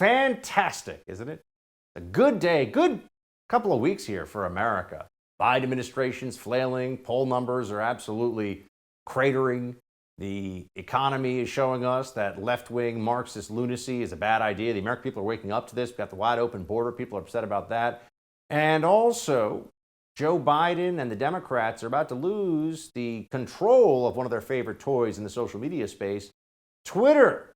fantastic, isn't it? A good day, good couple of weeks here for America. Biden administration's flailing. Poll numbers are absolutely cratering. The economy is showing us that left-wing Marxist lunacy is a bad idea. The American people are waking up to this. We've got the wide open border. People are upset about that. And also, Joe Biden and the Democrats are about to lose the control of one of their favorite toys in the social media space, Twitter.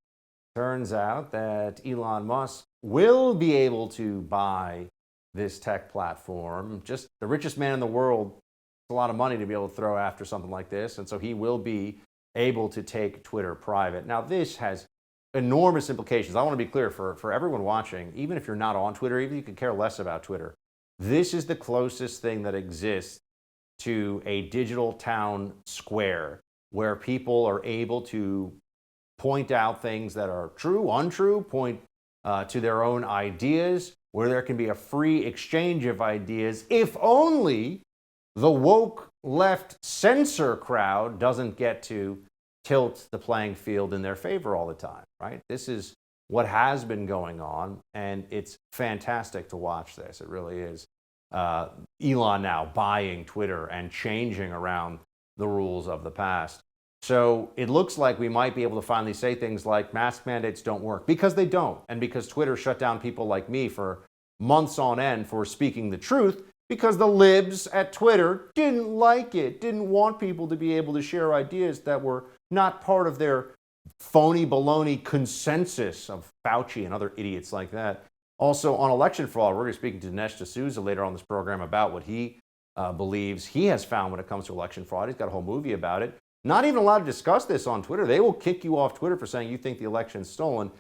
Turns out that Elon Musk will be able to buy this tech platform. Just the richest man in the world. It's a lot of money to be able to throw after something like this. And so he will be able to take Twitter private. Now, this has enormous implications. I want to be clear for everyone watching, even if you're not on Twitter, even if you could care less about Twitter, this is the closest thing that exists to a digital town square where people are able to point out things that are true, untrue, point to their own ideas, where there can be a free exchange of ideas, if only the woke left censor crowd doesn't get to tilt the playing field in their favor all the time, right? This is what has been going on, and it's fantastic to watch this. It really is. Elon now buying Twitter and changing around the rules of the past. So it looks like we might be able to finally say things like mask mandates don't work, because they don't, and because Twitter shut down people like me for months on end for speaking the truth, because the libs at Twitter didn't like it, didn't want people to be able to share ideas that were not part of their phony baloney consensus of Fauci and other idiots like that. Also, on election fraud, we're going to be speaking to Dinesh D'Souza later on this program about what he believes he has found when it comes to election fraud. He's got a whole movie about it. Not even allowed to discuss this on Twitter. They will kick you off Twitter for saying you think the election's stolen.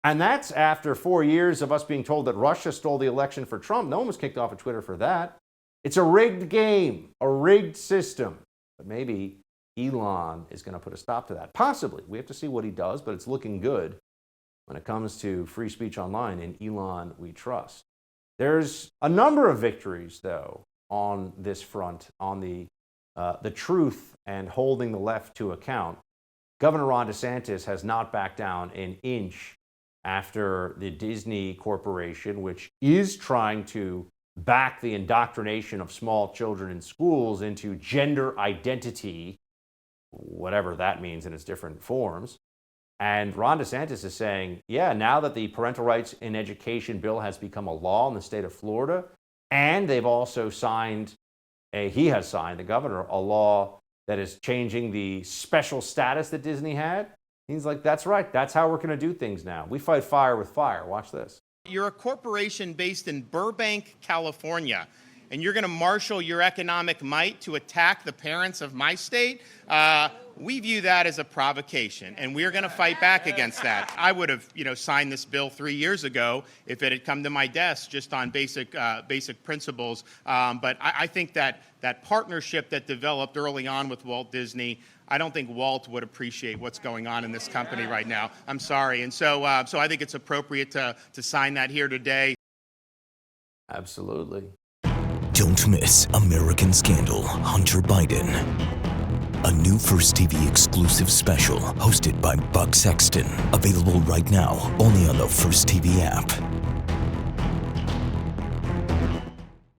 And that's after 4 years of us being told that Russia stole the election for Trump. No one was kicked off of Twitter for that. It's a rigged game, a rigged system. But maybe Elon is going to put a stop to that. Possibly. We have to see what he does, but it's looking good when it comes to free speech online. In Elon we trust. There's a number of victories, though, on this front, on the truth and holding the left to account. Governor Ron DeSantis has not backed down an inch after the Disney Corporation, which is trying to back the indoctrination of small children in schools into gender identity, whatever that means in its different forms. And Ron DeSantis is saying, yeah, now that the parental rights in education bill has become a law in the state of Florida, and they've also signed, the governor, a law that is changing the special status that Disney had. He's like, that's right. That's how we're going to do things now. We fight fire with fire. Watch this. You're a corporation based in Burbank, California, and you're going to marshal your economic might to attack the parents of my state? We view that as a provocation, and we're going to fight back against that. I would have, signed this bill 3 years ago if it had come to my desk just on basic principles. But I think that partnership that developed early on with Walt Disney, I don't think Walt would appreciate what's going on in this company right now. I'm sorry. And so I think it's appropriate to sign that here today. Absolutely. Don't miss American Scandal, Hunter Biden. A new First TV exclusive special hosted by Buck Sexton. Available right now only on the First TV app.